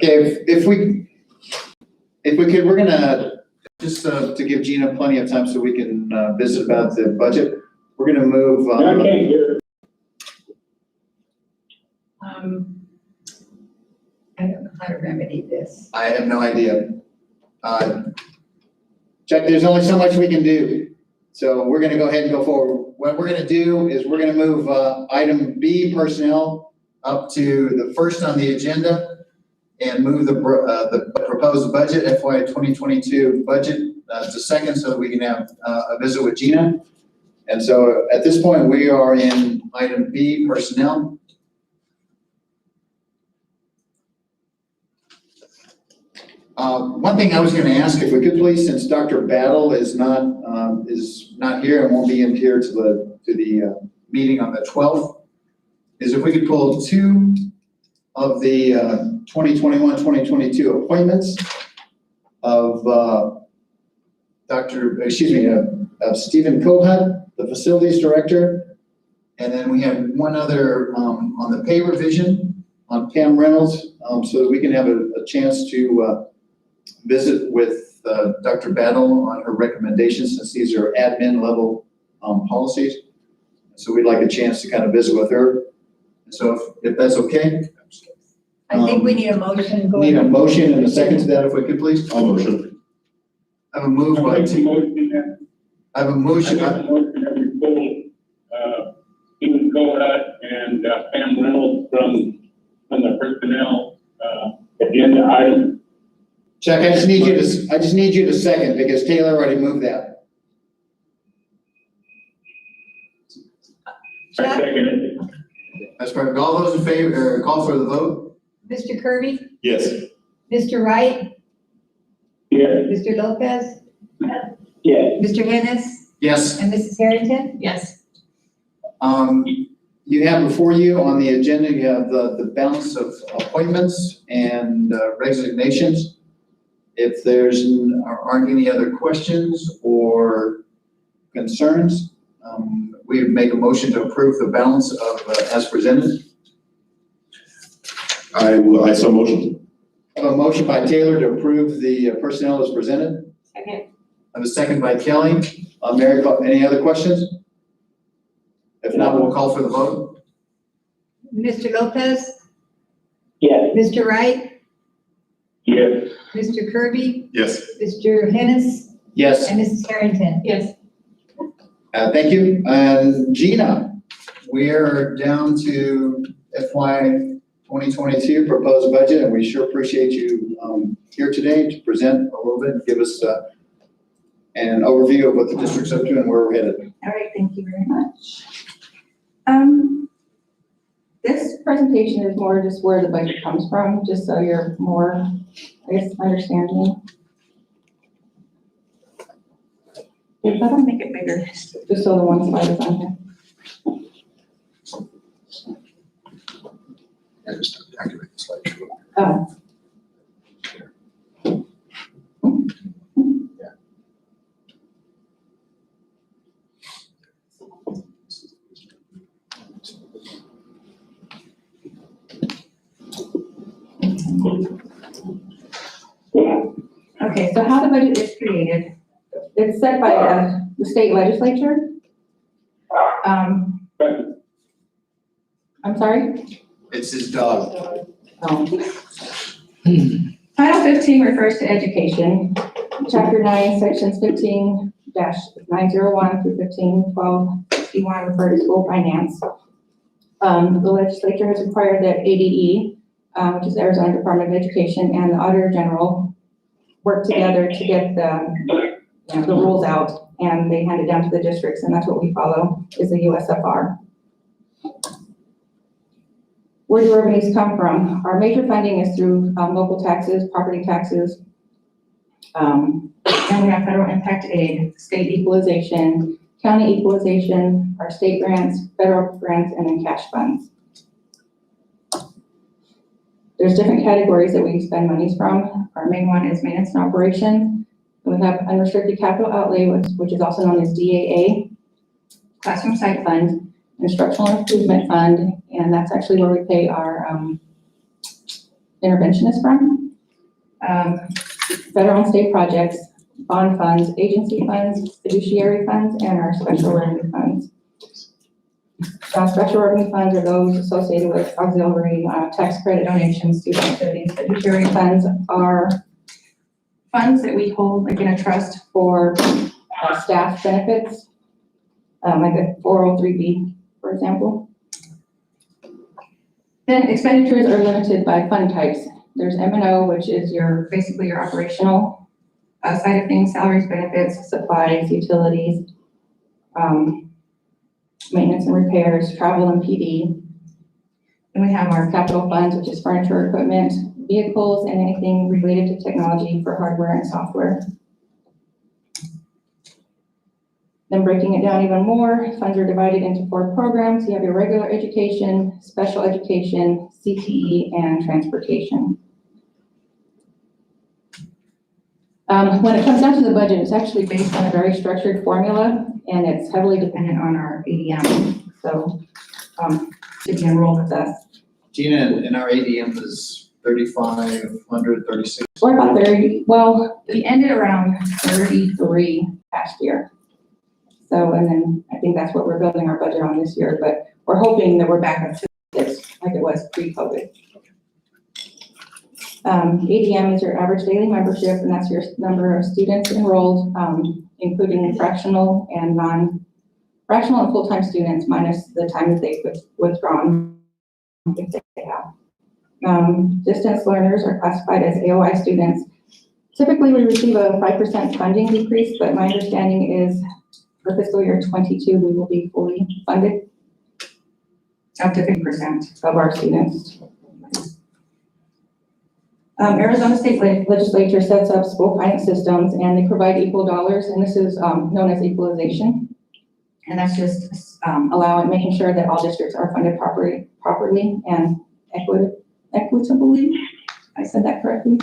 Okay, if we could, we're gonna, just to give Gina plenty of time so we can visit about the budget, we're gonna move. I can't hear. I don't know how to remedy this. I have no idea. Chuck, there's only so much we can do. So we're gonna go ahead and go forward. What we're gonna do is we're gonna move item B, personnel, up to the first on the agenda and move the proposed budget, FY 2022 budget, to second so that we can have a visit with Gina. And so at this point, we are in item B, personnel. One thing I was going to ask, if we could please, since Dr. Battle is not here and won't be in here to the meeting on the 12th, is if we could pull two of the 2021-2022 appointments of Stephen Kohut, the facilities director, and then we have one other on the pay revision on Pam Reynolds, so that we can have a chance to visit with Dr. Battle on her recommendations, since these are admin level policies. So we'd like a chance to kind of visit with her. So if that's okay. I think we need a motion going. Need a motion and a second to that, if we could please. I'll motion. I have a move by. I have a motion. That we pull, Stephen Kohut and Pam Reynolds from the personnel agenda item. Chuck, I just need you to second, because Taylor already moved that. I second it. That's perfect. All those in favor, call for the vote. Mr. Kirby? Yes. Mr. Wright? Yes. Mr. Lopez? Yes. Mr. Hennis? Yes. And Mrs. Harrington? Yes. You have before you on the agenda, you have the balance of appointments and resignations. If there's aren't any other questions or concerns, we would make a motion to approve the balance of as presented. I so motion. I have a motion by Taylor to approve the personnel as presented. Second. I have a second by Kelly. Mary, any other questions? If not, we'll call for the vote. Mr. Lopez? Yes. Mr. Wright? Yes. Mr. Kirby? Yes. Mr. Hennis? Yes. And Mrs. Harrington? Yes. Thank you. And Gina, we are down to FY 2022 proposed budget, and we sure appreciate you here today to present a little bit and give us an overview of what the district's up to and where we're headed. All right, thank you very much. This presentation is more just where the budget comes from, just so you're more, I guess, understanding. If I don't make it bigger, just so the one slide is on here. I just activate the slide. Oh. Okay, so how the budget is created, it's set by the state legislature. I'm sorry? It's his dog. Title 15 refers to education. Chapter 9, sections 15-901 through 15-1261 refer to school finance. The legislature has required that ADE, which is Arizona Department of Education, and the Auditor General work together to get the rules out, and they hand it down to the districts, and that's what we follow, is the USFR. Where do revenues come from? Our major funding is through local taxes, property taxes, and we have federal impact aid, state equalization, county equalization, our state grants, federal grants, and then cash funds. There's different categories that we spend monies from. Our main one is maintenance and operation. We have unrestricted capital outlay, which is also known as DAA, classroom site fund, instructional improvement fund, and that's actually where we pay our intervention is from. Federal and state projects, bond funds, agency funds, fiduciary funds, and our special revenue funds. Special revenue funds are those associated with auxiliary tax credit donations, student activities. Fiduciary funds are funds that we hold like in a trust for staff benefits, like a 403B, for example. Then expenditures are limited by fund types. There's M&O, which is basically your operational side of things, salaries, benefits, supplies, utilities, maintenance and repairs, travel and PD. Then we have our capital funds, which is furniture, equipment, vehicles, and anything related to technology for hardware and software. Then breaking it down even more, funds are divided into 4 programs. You have your regular education, special education, CTE, and transportation. When it comes down to the budget, it's actually based on a very structured formula, and it's heavily dependent on our ADM. So, to be enrolled with us. Gina, and our ADM is 3,500, 36. We're about 30, well, we ended around 33 past year. So, and then I think that's what we're building our budget on this year, but we're hoping that we're back up to 6 like it was pre-COVID. ADM is your average daily membership, and that's your number of students enrolled, including fractional and non-fractional and full-time students minus the time that they've withdrawn if they have. Distance learners are classified as AOI students. Typically, we receive a 5% funding decrease, but my understanding is for fiscal year 22, we will be fully funded up to 50% of our students. Arizona State Legislature sets up school finance systems, and they provide equal dollars, and this is known as equalization. And that's just making sure that all districts are funded properly and equitably. I said that correctly.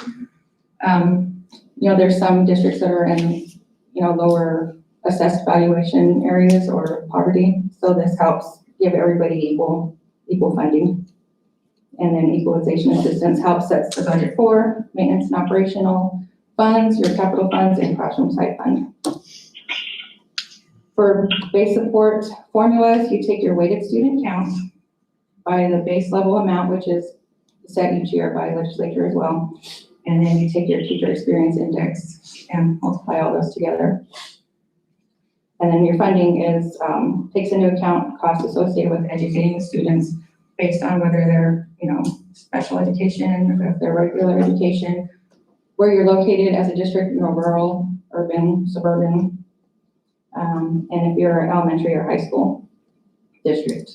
There's some districts that are in, lower assessed valuation areas or poverty. So this helps give everybody equal funding. And then equalization assistance helps sets the budget for maintenance and operational funds, your capital funds, and classroom site fund. For base support formulas, you take your weighted student count by the base level amount, which is set each year by legislature as well. And then you take your teacher experience index and multiply all those together. And then your funding is takes into account costs associated with educating the students based on whether they're, special education, or if they're regular education, where you're located as a district, rural, urban, suburban, and if you're an elementary or high school district.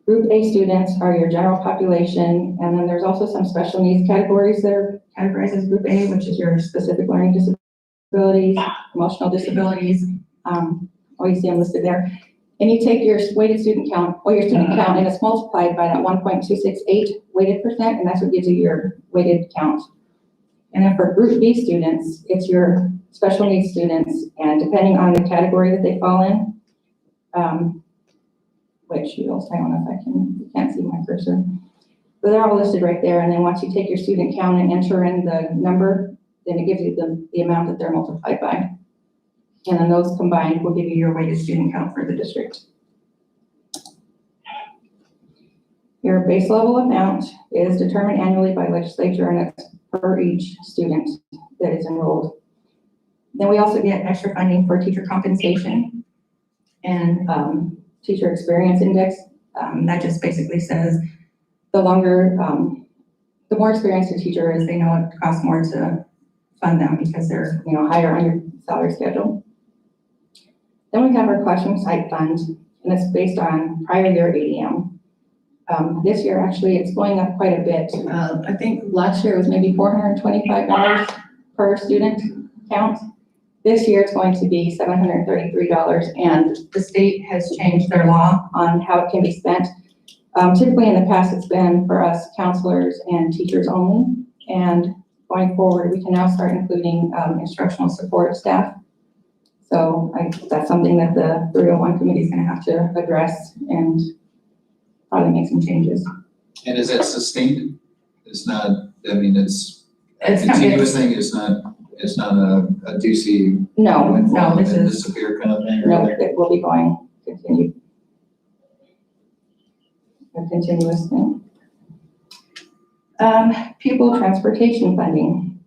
Group A students are your general population, and then there's also some special needs categories that are categorized as Group A, which is your specific learning disabilities, emotional disabilities. You see them listed there. And you take your weighted student count, your student count, and it's multiplied by that 1.268 weighted percent, and that's what gives you your weighted count. And then for Group B students, it's your special needs students, and depending on the category that they fall in, which I don't know if you can't see my cursor, but they're all listed right there. And then once you take your student count and enter in the number, then it gives you the amount that they're multiplied by. And then those combined will give you your weighted student count for the district. Your base level amount is determined annually by legislature, and it's per each student that is enrolled. Then we also get extra funding for teacher compensation and teacher experience index. That just basically says the more experienced a teacher is, they know it costs more to fund them because they're higher on your salary schedule. Then we have our classroom site fund, and it's based on prior year ADM. This year, actually, it's going up quite a bit. I think last year it was maybe $425 per student count. This year, it's going to be $733, and the state has changed their law on how it can be spent. Typically, in the past, it's been for us counselors and teachers only, and going forward, we can now start including instructional support staff. So that's something that the 301 committee is going to have to address and probably make some changes. And is that sustained? It's not, I mean, it's a It's not- continuous thing, it's not a doozy No, windfall no, and this then is, disappear kind of thing? or no, whatever? it will be going, continue. A continuous thing. Pupil transportation funding.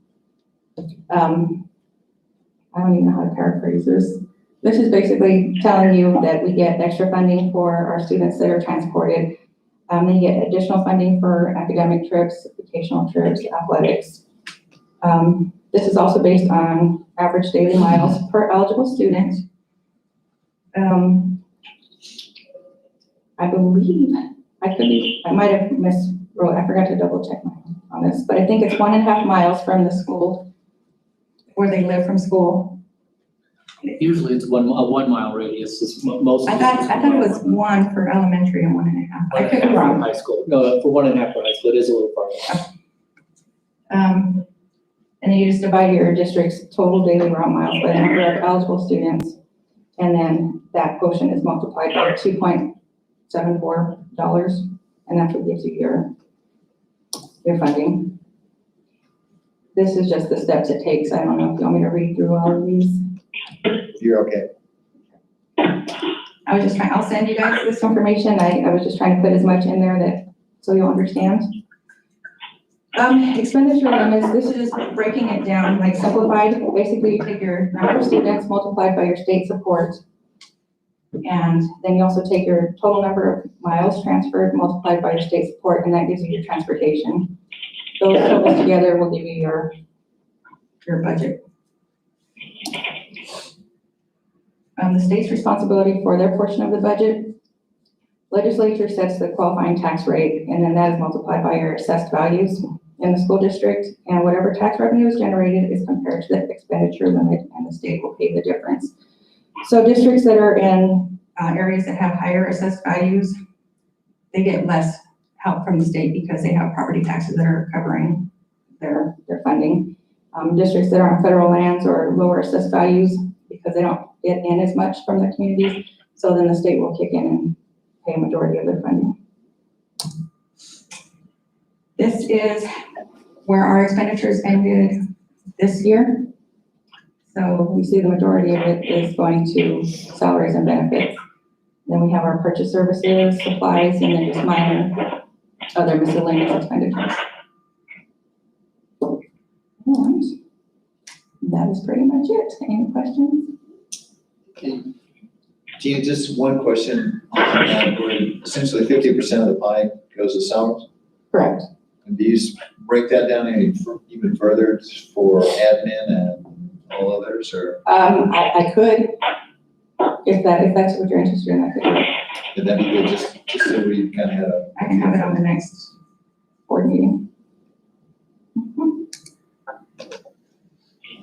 I don't even know how to paraphrase this. This is basically telling you that we get extra funding for our students that are transported. They get additional funding for academic trips, vocational trips, athletics. This is also based on average daily miles per eligible student. I believe, I might have miswrote, I forgot to double check on this, but I think it's 1.5 miles from the school, where they live from school. Usually it's a 1 mile radius is most. I thought it was 1 for elementary and 1.5. I could be wrong. High school, no, for 1.5 for high school, it is a little far. And then you just divide your district's total daily route miles by the number of eligible students. And then that quotient is multiplied by $2.74, and that's what gives you your funding. This is just the steps it takes. I don't know if you want me to read through all of these. You're okay. I was just trying, I'll send you guys this information. I was just trying to put as much in there that, so you'll understand. Expenditure limits, this is just breaking it down, like simplified. Basically, you take your number of students multiplied by your state support. And then you also take your total number of miles transferred multiplied by your state support, and that gives you your transportation. Those totals together will give you your budget. The state's responsibility for their portion of the budget. Legislature sets the qualifying tax rate, and then that is multiplied by your assessed values in the school district, and whatever tax revenue is generated is compared to the expenditure limit, and the state will pay the difference. So districts that are in areas that have higher assessed values, they get less help from the state because they have property taxes that are covering their funding. Districts that are on federal lands or lower assessed values, because they don't get in as much from the communities, so then the state will kick in and pay a majority of their funding. This is where our expenditures ended this year. So we see the majority of it is going to salaries and benefits. Then we have our purchase services, supplies, and then just minor other miscellaneous expenditures. And that is pretty much it. Any questions? Gina, just one question on that, where essentially 50% of the pie goes to salaries? Correct. And do you break that down even further for admin and all others, or I could, if that's what you're interested in, I could. would that be good, just so we kind of had a. I can have it on the next board meeting. Mhm.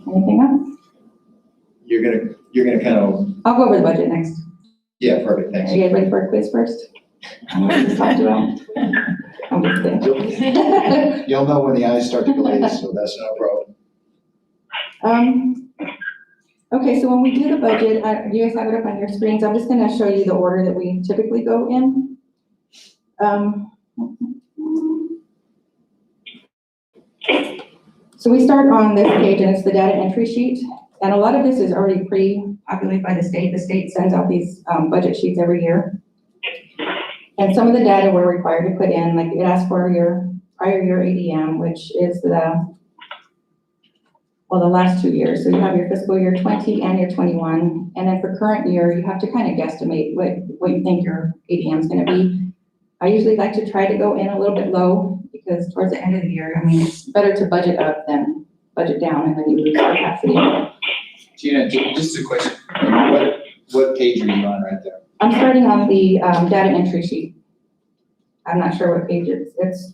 Anything else? You're gonna kind of, I'll go over the budget next. yeah, perfect, Are thanks. you guys ready for a quiz first? I'm going to talk about. I'm just kidding. You'll know when the eyes start to glaze, so that's not a problem. Okay, so when we do the budget, you guys have it up on your screens. I'm just gonna show you the order that we typically go in. So we start on this page, and it's the data entry sheet. And a lot of this is already pre-populated by the state. The state sends out these budget sheets every year. And some of the data we're required to put in, like it asks for your prior year ADM, which is the last 2 years. So you have your fiscal year 20 and your 21. And then for current year, you have to kind of guesstimate what you think your ADM is going to be. I usually like to try to go in a little bit low, because towards the end of the year, I mean, it's better to budget up than budget down, and then you lose capacity. Gina, just a question, what page are you on right there? I'm starting on the data entry sheet. I'm not sure what page it's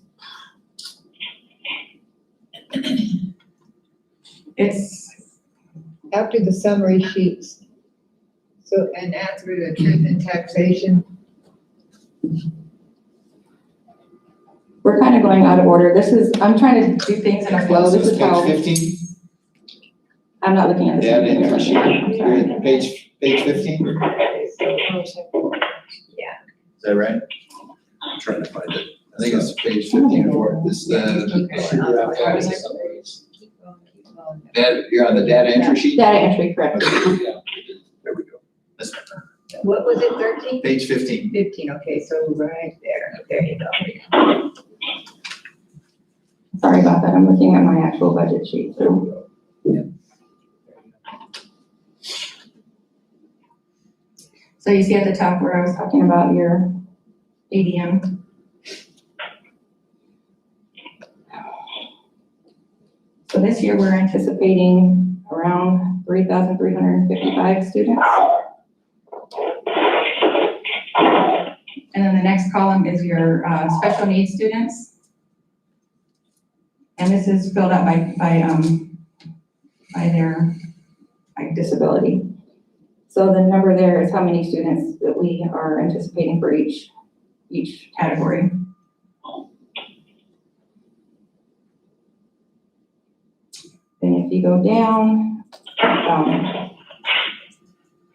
After the summary sheets. So, and after the truth and taxation. we're kind of going out of order. I'm trying to do things in a flow. So This it's is how, page 15? I'm not looking at the Data same entry thing. sheet, I'm you're sorry. at page 15? Is Yeah. that right? I'm trying to find it. I think it's page 15 or this, Keep going. you're on the data entry sheet? Data entry, correct. There we go. This- What was it, 13? Page 15. 15, okay, so right there, there you go. Sorry about that, I'm looking at my actual budget sheet, so. So you see at the top where I was talking about your ADM. So this year, we're anticipating around 3,355 students. And then the next column is your special needs students. And this is filled out by their disability. So the number there is how many students that we are anticipating for each category. Then if you go down,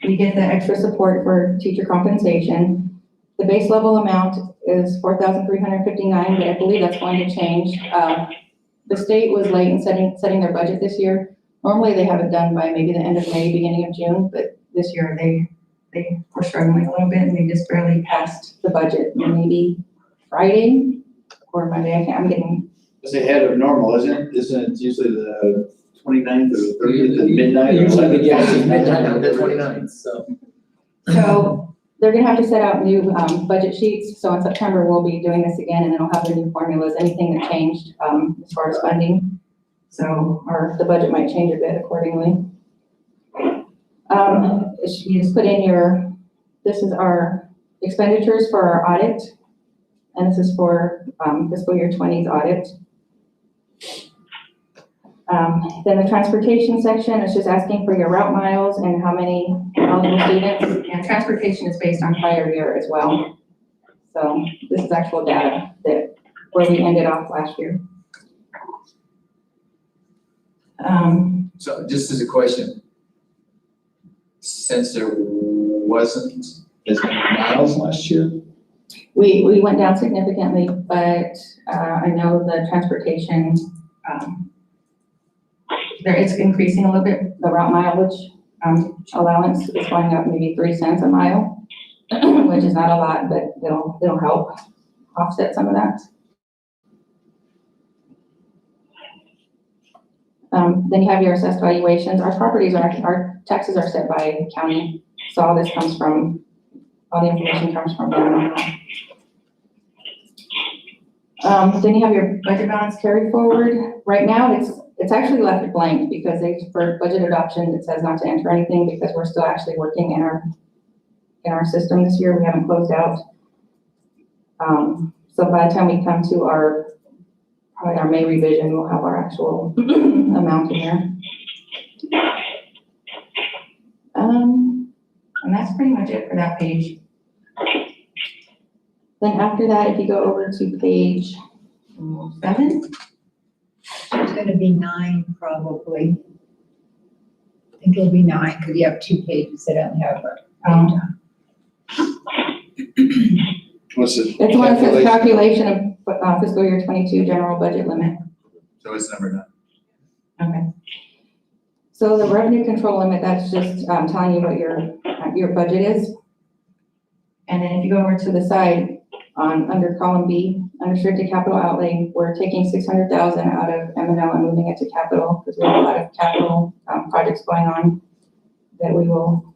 we get the extra support for teacher compensation. The base level amount is $4,359, but I believe that's going to change. The state was late in setting their budget this year. Normally they have it done by maybe the end of May, beginning of June, but this year they were struggling a little bit and they just barely passed the budget. Maybe Friday or Monday, I'm getting, It's ahead of normal, isn't it? Isn't it usually the 29th or 30th at midnight? or Usually, 11th? yeah, it's midnight on the 29th, so. so they're gonna have to set out new budget sheets. So in September, we'll be doing this again and then we'll have the new formulas, anything that changed as far as funding. So, the budget might change a bit accordingly. You just put in this is our expenditures for our audit. And this is for fiscal year 20's audit. Then the transportation section is just asking for your route miles and how many eligible students. And transportation is based on prior year as well. So this is actual data where we ended off last year. So just as a question, since there wasn't as many miles last year, We went down significantly, but I know the transportation, it's increasing a little bit. The route mileage allowance is going up maybe 3 cents a mile, which is not a lot, but it'll help offset some of that. Then you have your assessed valuations. Our taxes are set by county, so all this comes from, all the information comes from them. Then you have your budget balance carried forward. Right now, it's actually left blank because for budget adoption, it says not to enter anything because we're still actually working in our system this year. We haven't closed out. So by the time we come to probably our May revision, we'll have our actual amount in there. And that's pretty much it for that page. Then after that, if you go over to page 7, It's gonna be 9 probably. I think it'll be 9 because you have 2 pages that don't have what's the? it's one that says calculation of fiscal year 22 general budget limit. So it's number 9. Okay. So the revenue control limit, that's just telling you what your budget is. And then if you go over to the side, under column B, unrestricted capital outlay, we're taking 600,000 out of M&L and moving it to capital because we have a lot of capital projects going on that we will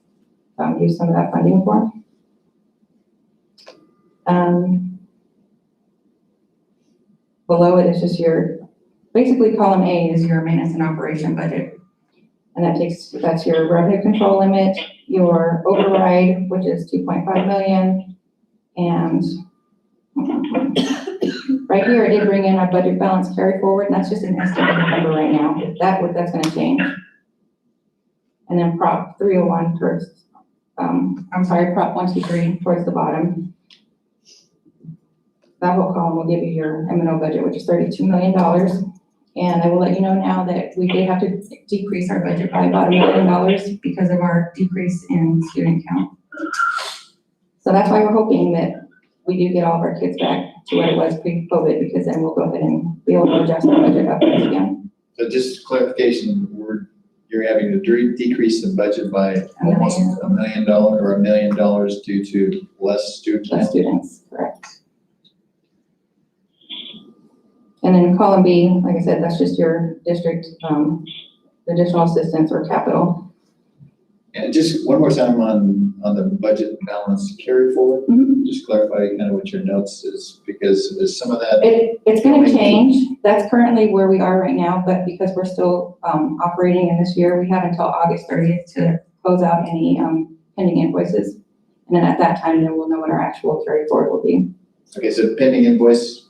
use some of that funding for. Below it is just basically column A is your maintenance and operation budget. And that's your revenue control limit, your override, which is 2.5 million. And right here, it did bring in our budget balance carry forward, and that's just an estimated number right now. That's gonna change. And then Prop 301 towards, Prop 123 towards the bottom. That whole column will give you your M&O budget, which is $32 million. And I will let you know now that we did have to decrease our budget by about $1 million because of our decrease in student count. So that's why we're hoping that we do get all of our kids back to what it was pre-COVID, because then we'll go ahead and be able to adjust the budget upwards again. So just clarification, you're having to decrease the budget by almost $1 million or $1 million due to less student Less count? students, correct. And then column B, like I said, that's just your district, additional assistance or capital. And just one more time on the budget balance carry forward, just clarify kind of what your notes is, because there's some of that. It's gonna change. That's currently where we are right now, but because we're still, operating in this year, we have until August 30th to close out any, pending invoices. And then at that time, then we'll know what our actual carry forward will be. Okay, so pending invoice,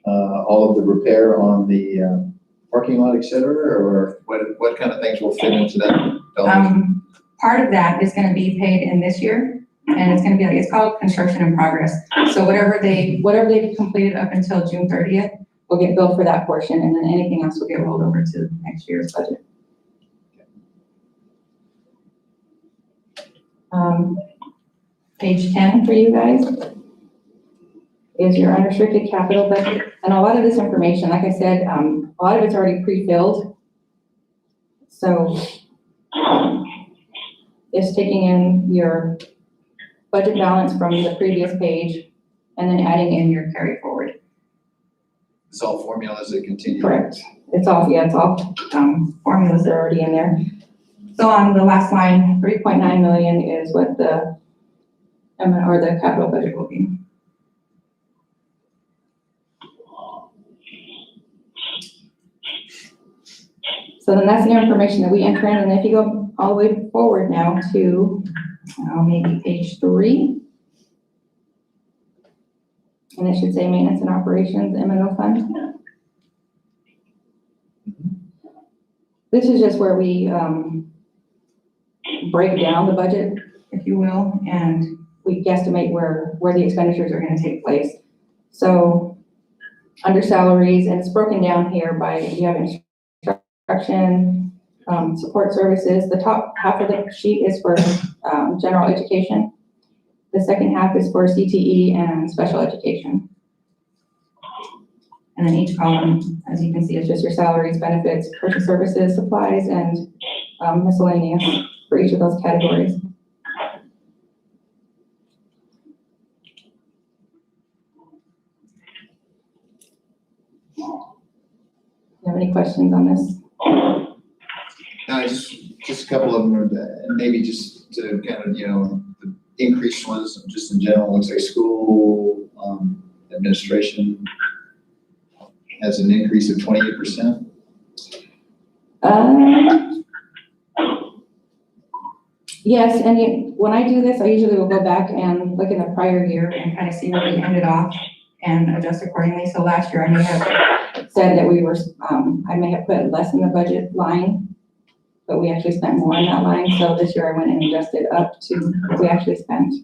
all of the repair on the parking lot, et cetera, or what kind of things will fit into that dollar? Part of that is gonna be paid in this year, and it's gonna be like, it's called construction in progress. So whatever they've completed up until June 30th, will get billed for that portion, and then anything else will get rolled over to next year's budget. Page 10 for you guys is your unrestricted capital budget. And a lot of this information, like I said, a lot of it's already pre-filled. So it's taking in your budget balance from the previous page and then adding in your carry forward. It's all formulas that continue. Correct. It's all formulas that are already in there. So on the last line, 3.9 million is what the capital budget will be. So then that's the information that we enter in, and if you go all the way forward now to maybe page 3, and it should say maintenance and operations M&O fund. This is just where we break down the budget, if you will, and we guesstimate where the expenditures are going to take place. So under salaries, and it's broken down here by, you have instruction, support services. The top half of the sheet is for general education. The second half is for CTE and special education. And then each column, as you can see, is just your salaries, benefits, purchase services, supplies, and miscellaneous for each of those categories. You have any questions on this? No, just a couple of them, and maybe just to kind of, the increased ones, just in general, looks like school administration has an increase of 28%. Yes, and when I do this, I usually will go back and look in the prior year and kind of see where we ended off and adjust accordingly. So last year I may have said that we were, I may have put less in the budget line, but we actually spent more in that line. So this year I went and adjusted up to what we actually spent.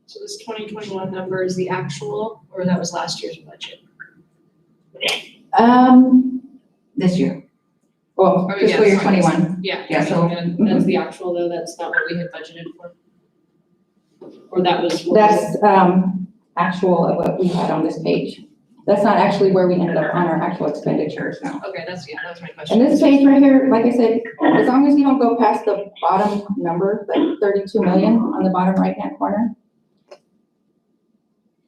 So this 2021 number is the actual, or that was last year's budget? This year. Well, Oh, fiscal yeah, year sorry. 21. Yeah, Yeah, so- that's the actual though, that's not what we had budgeted for? Or that was? That's actual of what we had on this page. That's not actually where we ended up on our actual expenditures now. Okay, that was my question. And this page right here, like I said, as long as you don't go past the bottom number, like 32 million on the bottom right-hand corner,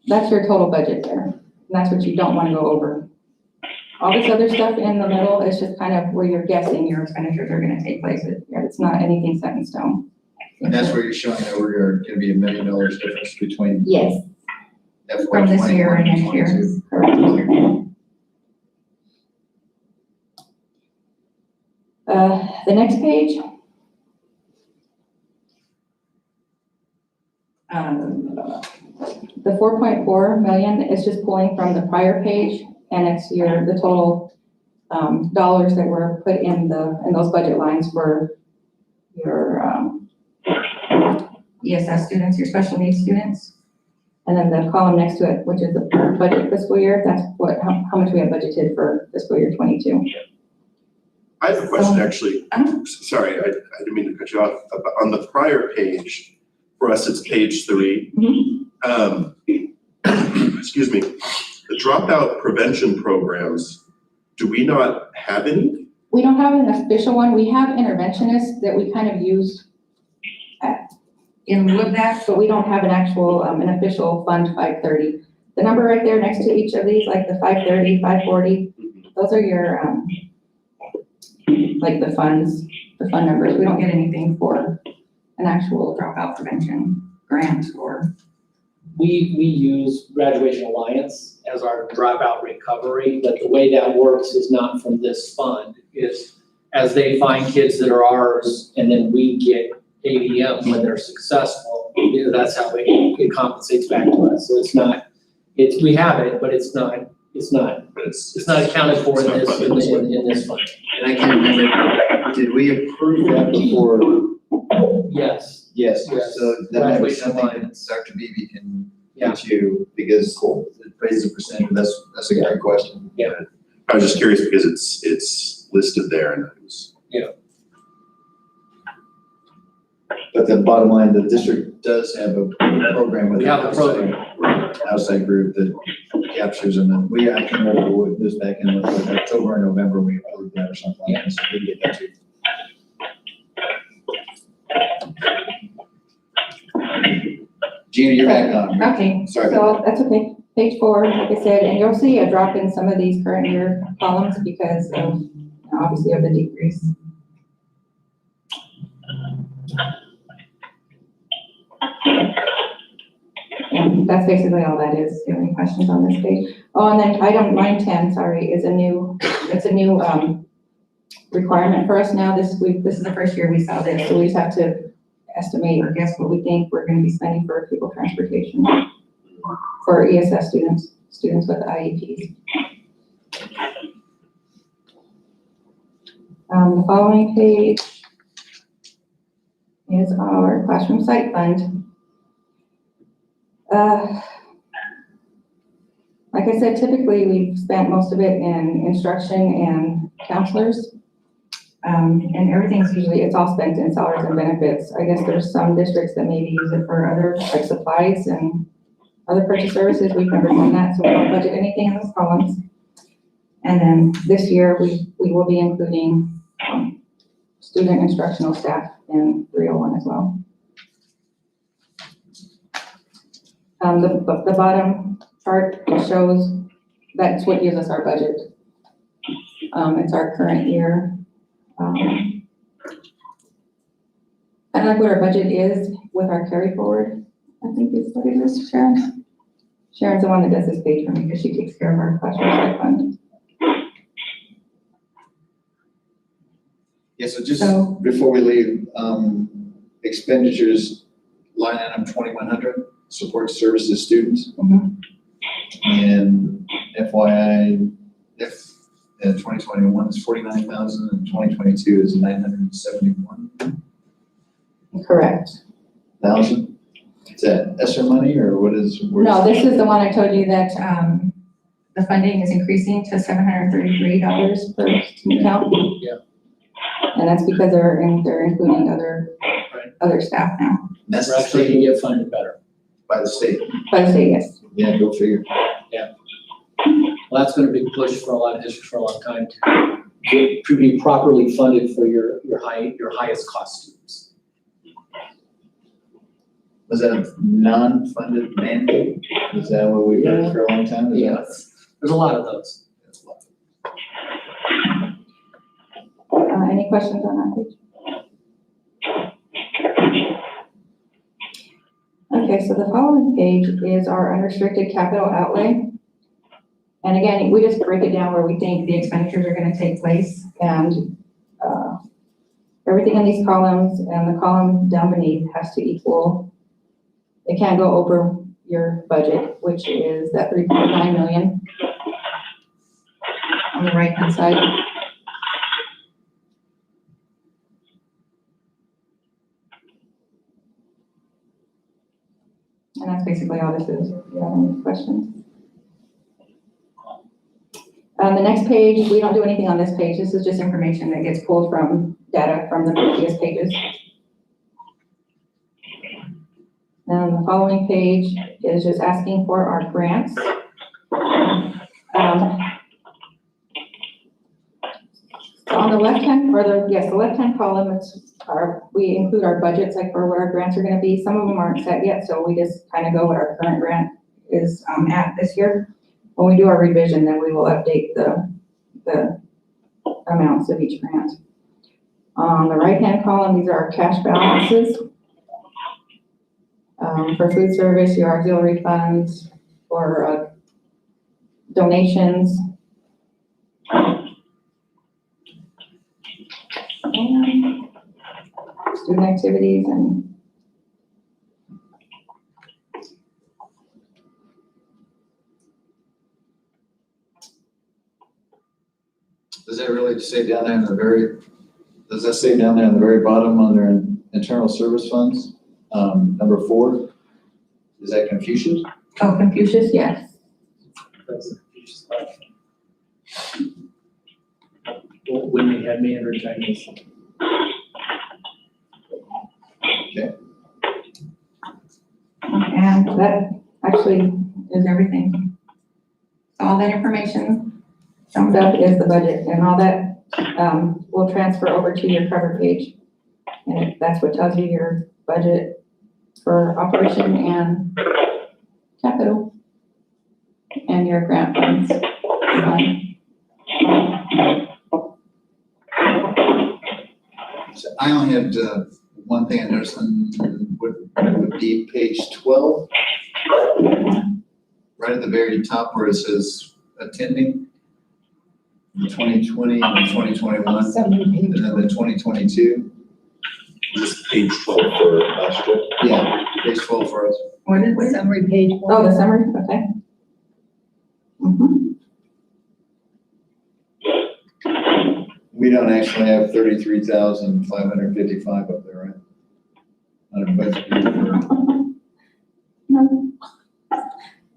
that's your total budget there. And that's what you don't want to go over. All this other stuff in the middle is just kind of where you're guessing your expenditures are going to take place. It's not anything set in stone. And that's where you're showing that we're going to be $1 million difference between Yes, FY from this year and next 21 year. and 22. Correct. The next page. The 4.4 million is just pulling from the prior page, and it's the total dollars that were put in those budget lines for your ESS students, your special needs students. And then the column next to it, which is the budget fiscal year, that's how much we have budgeted for fiscal year 22. I have a question, actually. Sorry, I didn't mean to cut you off. On the prior page, for us, it's page 3. Excuse me, the dropout prevention programs, do we not have any? We don't have an official one. We have interventionists that we kind of use in lieu of that, but we don't have an actual, an official fund 530. The number right there next to each of these, like the 530, 540, those are your, like the fund numbers. We don't get anything for an actual dropout prevention grant or. We use Graduation Alliance as our dropout recovery, but the way that works is not from this fund. Is as they find kids that are ours, and then we get ADM when they're successful, that's how it compensates back to us. So we have it, but it's not accounted for It's in not this, funded this way. in this fund. And I can't remember, did we approve that before? Yes. Yes, Yes. so that might be Graduation something that Alliance. Dr. Beebe can Yeah. get you, because it raises a percentage, that's a great question. I was just curious because it's listed there and it was. But the bottom line, the district does have a program with We an have a program. outside group that captures them, and I can't remember what it was back in like October or November, we approved that or something like that, so we can get that too. Gina, you're back on. Okay, Sorry. so that's okay. Page 4, like I said, and you'll see a drop in some of these current year columns because of, obviously, of the decrease. And that's basically all that is. Do you have any questions on this page? Oh, and then item line 10, sorry, is a new requirement for us now. This is the first year we saw this, so we just have to estimate or guess what we think we're going to be spending for pupil transportation for ESS students with IEPs. The following page is our classroom site fund. Like I said, typically we've spent most of it in instruction and counselors. And everything's usually, it's all spent in salaries and benefits. I guess there's some districts that maybe use it for other, like supplies and other purchase services. We've never done that, so we don't budget anything in those columns. And then this year, we will be including student instructional staff in 301 as well. The bottom chart shows that's what gives us our budget. It's our current year. Kind of like what our budget is with our carry forward, I think is what it is, Sharon. Sharon's the one that does this page for me because she takes care of our classroom site fund. Yeah, so just So- before we leave, expenditures, line item 2100, support services students. Mhm. And FYI, if in 2021 is 49,000 and 2022 is 971,000. Correct. Is that ESSER money or what is? No, this is the one I told you that, the funding is increasing to $733 per student count. Yeah. And that's because they're including other staff now. That's We're the actually state, gonna get funded better. by the state. By the state, yes. Yeah, go figure. Well, that's been a big push for a lot of districts for a long time to be properly funded for your highest cost students. Was that a non-funded mandate? Is that what we heard for a long time? Is that- Yes, there's a lot of those. That's a lot. Any questions on that page? Okay, so the following page is our unrestricted capital outlay. And again, we just break it down where we think the expenditures are gonna take place, and everything in these columns and the column down beneath has to equal, it can't go over your budget, which is that 3.9 million on the right-hand side. And that's basically all this is. If you have any questions? The next page, we don't do anything on this page. This is just information that gets pulled from data from the previous pages. And the following page is just asking for our grants. So on the left-hand, the left-hand column, we include our budgets, like for what our grants are gonna be. Some of them aren't set yet, so we just kind of go what our current grant is, at this year. When we do our revision, then we will update the amounts of each grant. On the right-hand column, these are our cash balances. For food service, your auxiliary funds, for donations. And student activities and Does that really say down there in the very, does that say down there in the very bottom under internal service funds, number 4? Is that Confucius? oh, Confucius, yes. That's a huge spot. Well, when they had Mandarin Chinese. And that actually is everything. All that information summed up is the budget, and all that will transfer over to your cover page. And that's what tells you your budget for operation and capital and your grant funds. So I only had one thing I noticed on would be page 12. Right at the very top where it says attending, the 2020 and the 2021, Summary and page. then the 2022. This page 12 for last year. Yeah, page 12 for us. What is it? Summary page Oh, one. the summary, okay. Mhm. We don't actually have 33,555 up there, right? On our budget for- No.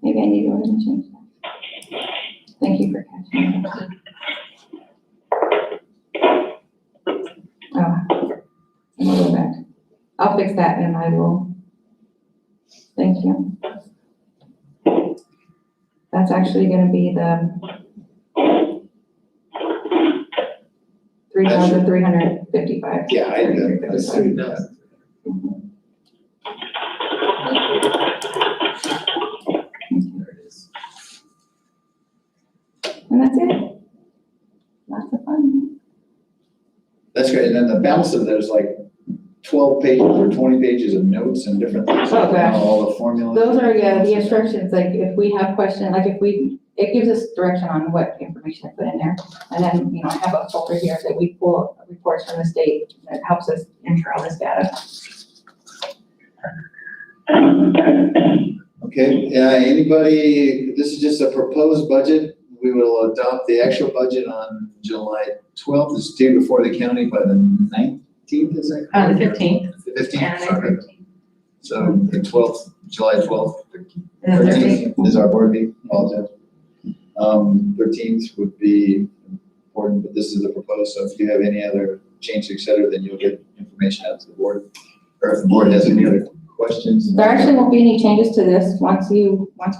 Maybe I need to go ahead and change that. Thank you for catching that. Oh, let me go back. I'll fix that and I will. Thank you. That's actually gonna be the 3,355. Yeah, I see that. There it is. And that's it. Lots of fun. That's great, and then the balance of there's like 12 pages or 20 pages of notes and different things. Oh, gosh. All the formulas. Those are, yeah, the instructions, like if we have questions, like it gives us direction on what information to put in there. And then, I have a folder here that we pull reports from the state that helps us enter all this data. Okay, anybody, this is just a proposed budget. We will adopt the actual budget on July 12th. It's due before the county by the 19th, is that correct? The 15th. The 15th, sorry. So the 12th, July 12th. And the 13th. Is our board meeting, apologize. 13th would be important, but this is the proposed, so if you have any other changes, et cetera, then you'll get information out to the board. Or if the board has any other questions. There actually won't be any changes to this. Once we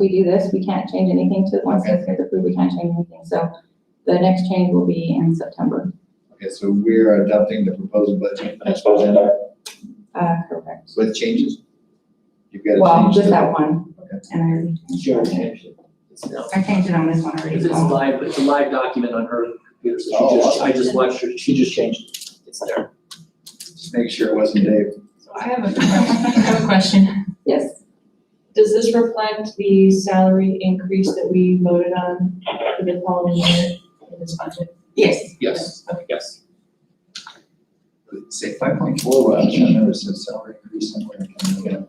do this, we can't change anything to, once this gets approved, we can't change anything. So the next change will be in September. Okay, so we're adopting the proposed budget as presented Correct. with changes? You've got to Well, change just the- that one. Okay. And I already She already changed it. changed it. It's now. I changed it on this one already. It's so- live, it's a live document on her computer, so Oh, I just watched her, she just changed it. It's there. Just make sure it wasn't Dave. So I have a question. Yes. Does this reflect the salary increase that we voted on for the following year in this budget? Yes. Yes, yes. Say 5.4, well, I was trying to remember, it said salary increase somewhere. I can't remember.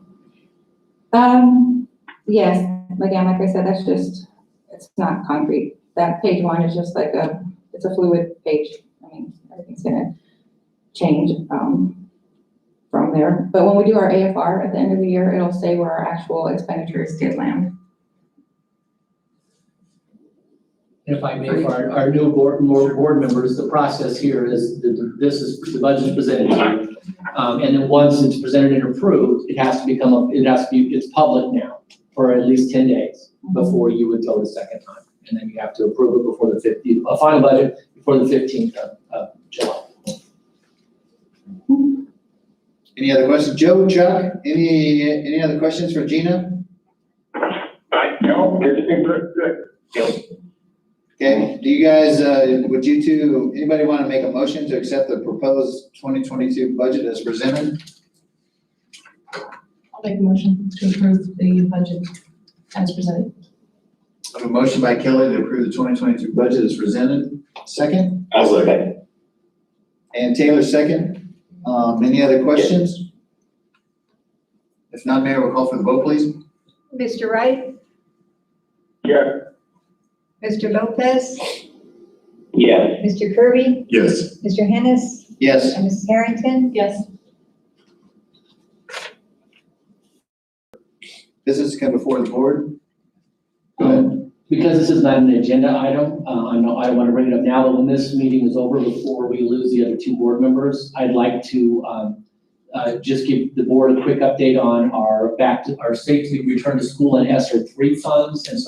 Yes, again, like I said, that's just, it's not concrete. That page one is just like it's a fluid page. I mean, everything's gonna change, from there. But when we do our AFR at the end of the year, it'll say where our actual expenditures did land. And if I may, for our new board members, the process here is, the budget is presented to you. And then once it's presented and approved, it's public now for at least 10 days before you would go the second time. And then you have to approve it before the 15th, a final budget before the 15th of July. Any other questions? Joe, Chuck, any other questions for Gina? No, everything good. Okay, do you guys, anybody want to make a motion to accept the proposed 2022 budget as presented? I'll make a motion to approve the budget as presented. I have a motion by Kelly to approve the 2022 budget as presented. Second? I'll second. And Taylor, second. Any other questions? If not, Mayor, we'll call for the vote, please. Mr. Wright, Yeah. Mr. Lopez, Yeah. Mr. Kirby, Yes. Mr. Hennis, Yes. and Mrs. Harrington. Yes. Business come before the board. Go ahead. Because this is not an agenda item, I know I want to bring it up now, but when this meeting is over, before we lose the other two board members, I'd like to just give the board a quick update on our safely return to school and ESSER 3 funds and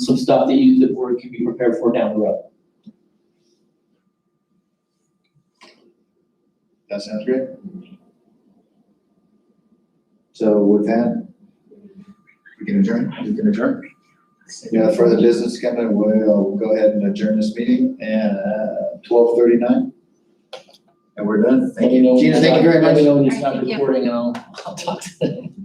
some stuff that the board can be prepared for down the road. That sounds great. So with that, we can adjourn. You can adjourn. Yeah, further business coming, we'll go ahead and adjourn this meeting at 12:39. And we're done. Thank you. Gina, thank you very much. Let me know when you stop Thank you. recording and I'll talk to them.